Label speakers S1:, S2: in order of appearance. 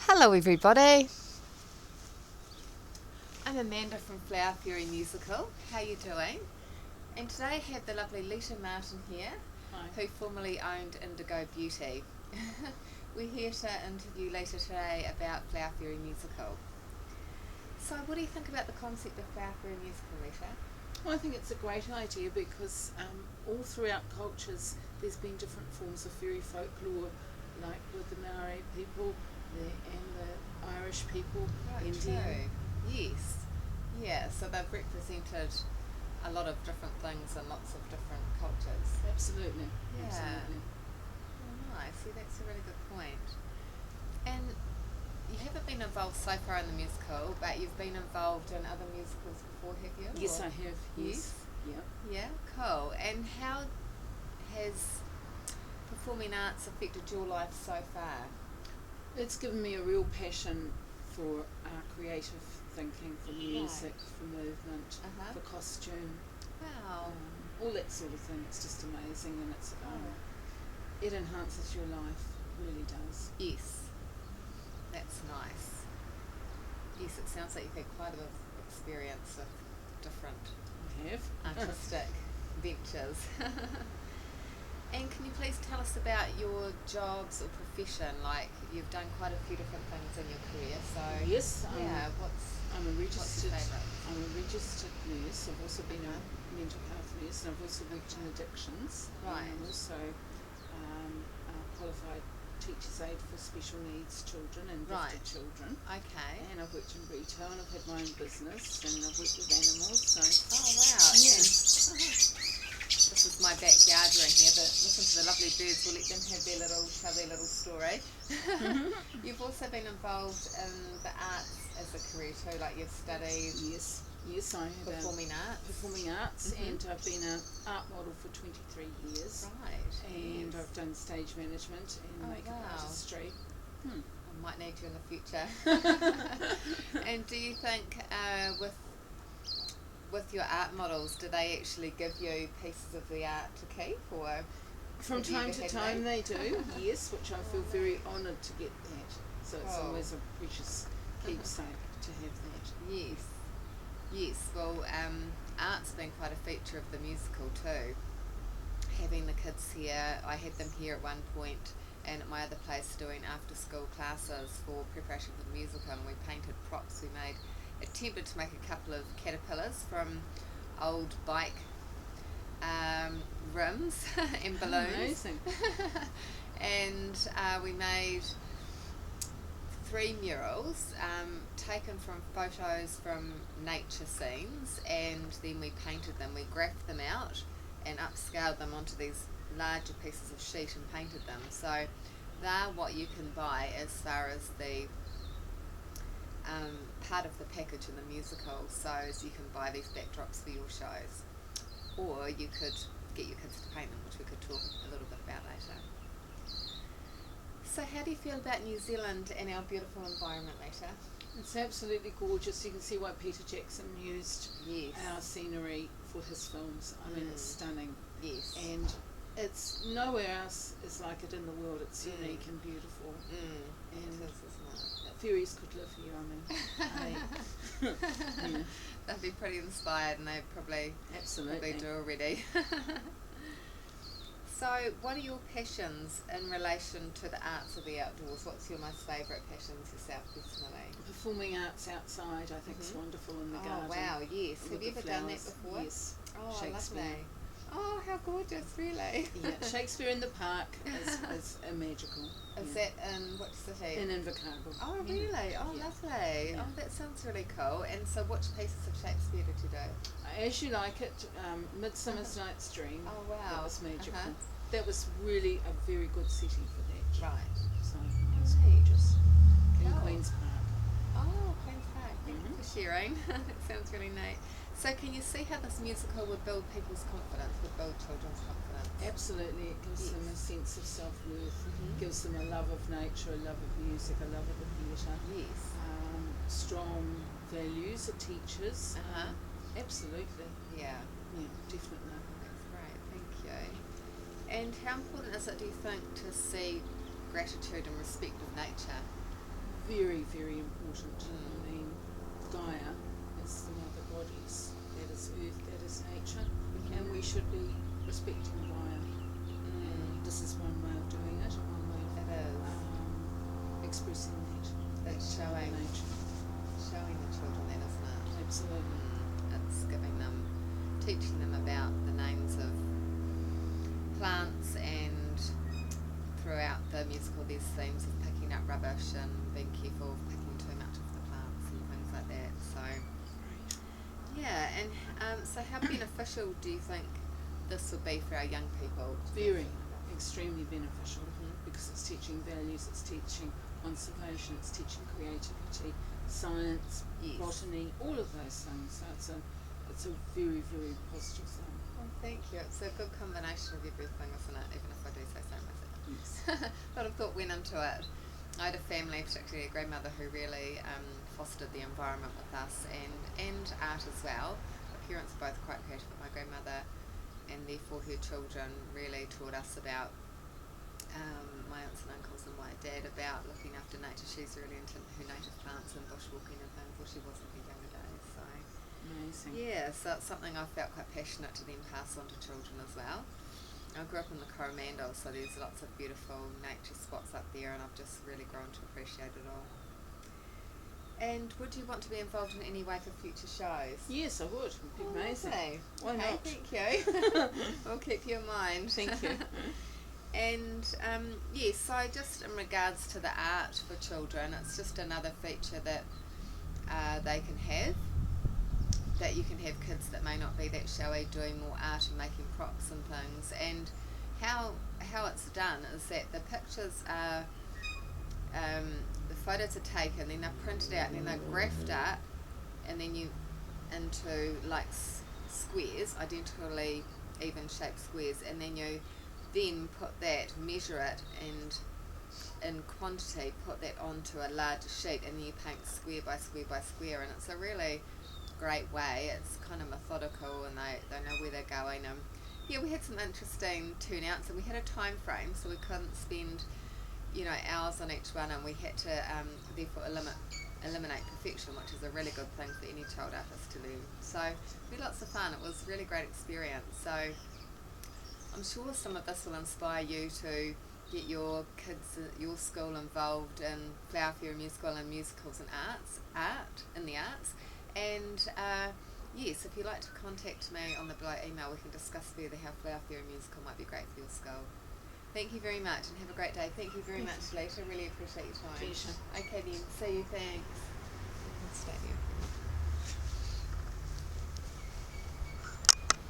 S1: Hello everybody. I'm Amanda from Flower Fairy Musical. How are you doing? And today I have the lovely Leta here,
S2: Hi.
S1: who formerly owned Indigo Beauty. We're here to interview Leta today about Flower Fairy Musical. So what do you think about the concept of Flower Fairy Musical, Leta?
S2: Well, I think it's a great idea because all throughout cultures there's been different forms of fairy folklore, like with the Maori people and the Irish people,
S1: Right,
S2: Indian.
S1: true. Yes. Yeah, so they've represented a lot of different things in lots of different cultures.
S2: Absolutely.
S1: Yeah.
S2: Absolutely.
S1: Oh, nice. See, that's a really good point. And you haven't been involved so far in the musical, but you've been involved in other musicals before, have you?
S2: Yes,
S1: Or-
S2: I have. Yes. Yeah.
S1: Yeah, cool. And how has performing arts affected your life so far?
S2: It's given me a real passion for creative thinking, for music, for movement,
S1: Uh-huh.
S2: for costume,
S1: Wow.
S2: all that sort of thing. It's just amazing, and it's
S1: Oh.
S2: it enhances your life, really does.
S1: Yes. That's nice. Yes, it sounds like you've had quite a bit of experience with different
S2: I have.
S1: artistic ventures. And can you please tell us about your jobs or profession? Like, you've done quite a few different things in your career, so
S2: Yes,
S1: yeah,
S2: I'm a
S1: what's
S2: registered.
S1: your favourite?
S2: I'm a registered nurse. I've also been
S1: Uh-huh.
S2: a mental health nurse, and I've also worked in addictions.
S1: Right.
S2: And I'm also a qualified teacher's aide for special needs children and gifted
S1: Right.
S2: children.
S1: Okay.
S2: And I've worked in retail, and I've had my own business, and I've worked with animals. So
S1: Oh wow.
S2: yeah.
S1: And this is my backyard room here, but listen to the lovely birds. We'll let them have their little, tell their little story. You've also been involved in the arts as a career too, like you've studied
S2: Yes, I had
S1: performing arts.
S2: performing arts,
S1: Mhm.
S2: and I've been an art model for 23 years.
S1: Right.
S2: And
S1: Yes.
S2: I've done stage management and
S1: Oh,
S2: makeup
S1: wow.
S2: artistry.
S1: I might need you in the future. And do you think with your art models, do they actually give you pieces of the art to keep, or
S2: From
S1: have you
S2: time
S1: ever
S2: to
S1: had
S2: time
S1: that?
S2: they do, yes, which I feel very honoured to get that. So it's
S1: Oh.
S2: always a precious keepsake to have that.
S1: Yes. Yes. Well, art's been quite a feature of the musical too. Having the kids here, I had them here at one point, and at my other place doing after school classes for preparation for the musical, and we painted props. We attempted to make a couple of caterpillars from old bike rims and balloons.
S2: Amazing.
S1: And we made 3 murals taken from photos from nature scenes, and then we painted them. We graphed them out and upscaled them onto these larger pieces of sheet and painted them. So they're what you can buy as far as the part of the package in the musical. So as you can buy these backdrops for your shows, or you could get your kids to paint them, which we could talk a little bit about later. So how do you feel about New Zealand and our beautiful environment, Leta?
S2: It's absolutely gorgeous. You can see why Peter Jackson used
S1: Yes.
S2: our scenery for his films. I mean, it's stunning.
S1: Yes.
S2: And it's nowhere else is like it in the world. It's unique and beautiful.
S1: And it is, isn't it?
S2: Fairies could live here, I mean. Yeah.
S1: They'd be pretty inspired, and they probably
S2: Absolutely.
S1: do already. So, what are your passions in relation to the arts of the outdoors? What's your most favourite passions yourself, personally?
S2: Performing arts outside, I think, is wonderful in the garden.
S1: Oh, wow, yes.
S2: with
S1: Have you
S2: the
S1: ever done that
S2: flowers.
S1: before?
S2: Yes.
S1: Oh,
S2: Shakespeare.
S1: lovely. Oh, how gorgeous, really.
S2: Yeah, Shakespeare in the Park is magical.
S1: Is
S2: Yeah.
S1: that in which city?
S2: In Invercargill.
S1: Oh,
S2: Yeah.
S1: really? Oh,
S2: Yeah.
S1: lovely.
S2: Yeah.
S1: Oh, that sounds really cool. And so which pieces of Shakespeare did you do?
S2: As You Like It, Midsummer's Night's Dream.
S1: Oh, wow.
S2: That was magical.
S1: Uh-huh.
S2: That was really a very good setting for that.
S1: Right.
S2: So it was
S1: Neat.
S2: gorgeous. In
S1: Cool.
S2: Queen's Park.
S1: Oh, Queen's Park. Thank you for sharing. That sounds really neat. So can you see how this musical would build people's confidence, would build children's confidence?
S2: Absolutely, it gives them a sense of self-worth, gives them a love of nature, a love of music, a love of the theatre.
S1: Yes.
S2: Strong values, it teaches.
S1: Uh-huh.
S2: Absolutely.
S1: Yeah.
S2: Yeah, definitely.
S1: That's great. Thank you. And how important is it, do you think, to see gratitude and respect of nature?
S2: very, very important. I mean, Gaia is the mother goddess, that is earth, that is nature, and we should be respecting Gaia. And this is one way of doing it, one way of expressing that.
S1: It's showing
S2: nature.
S1: Showing the children that, isn't it?
S2: Absolutely.
S1: It's giving them, teaching them about the names of plants, and throughout the musical there's themes of picking up rubbish and being careful of picking too much of the plants and things like that. So yeah, and so how beneficial do you think this would be for our young people?
S2: Very, extremely beneficial, because it's teaching values, it's teaching conservation, it's teaching creativity, science, botany, all of those things. So it's a very, very positive thing.
S1: Well, thank you. It's a good combination of everything, isn't it? Even if I do say so myself.
S2: Yes.
S1: A lot of thought went into it. I had a family, particularly a grandmother, who really fostered the environment with us, and art as well. My parents are both quite creative, but my grandmother, and therefore her children, really taught us about my aunts and uncles and my dad about looking after nature. She's really into her native plants and bushwalking and things. Well, she was in her younger days, so
S2: Amazing.
S1: yeah, so it's something I felt quite passionate to then pass on to children as well. I grew up in the Coromandel, so there's lots of beautiful nature spots up there, and I've just really grown to appreciate it all. And would you want to be involved in any way for future shows?
S2: Yes, I would. It would be amazing.
S1: Okay.
S2: Why
S1: Okay,
S2: not?
S1: thank you. We'll keep you in mind.
S2: Thank you.
S1: And yes, so just in regards to the art for children, it's just another feature that they can have, that you can have kids that may not be that showy doing more art and making props and things. And how it's done is that the pictures are, the photos are taken, then they're printed out, and then they're graphed up, and then into like squares, identically even shaped squares, and then you then measure it, and in quantity put that onto a larger sheet, and then you paint square by square by square, and it's a really great way. It's kind of methodical, and they know where they're going. Yeah, we had some interesting turnouts, and we had a time frame, so we couldn't spend hours on each one, and we had to therefore eliminate perfection, which is a really good thing for any child artist to learn. So we had lots of fun. It was a really great experience. So I'm sure some of this will inspire you to get your kids at your school involved in Flower Fairy Musical and musicals and art in the arts. And yes, if you'd like to contact me on the below email, we can discuss further how Flower Fairy Musical might be great for your school. Thank you very much, and have a great day. Thank you very much, Leta. Really appreciate your time.
S2: Pleasure.
S1: Okay then, see you. Thanks.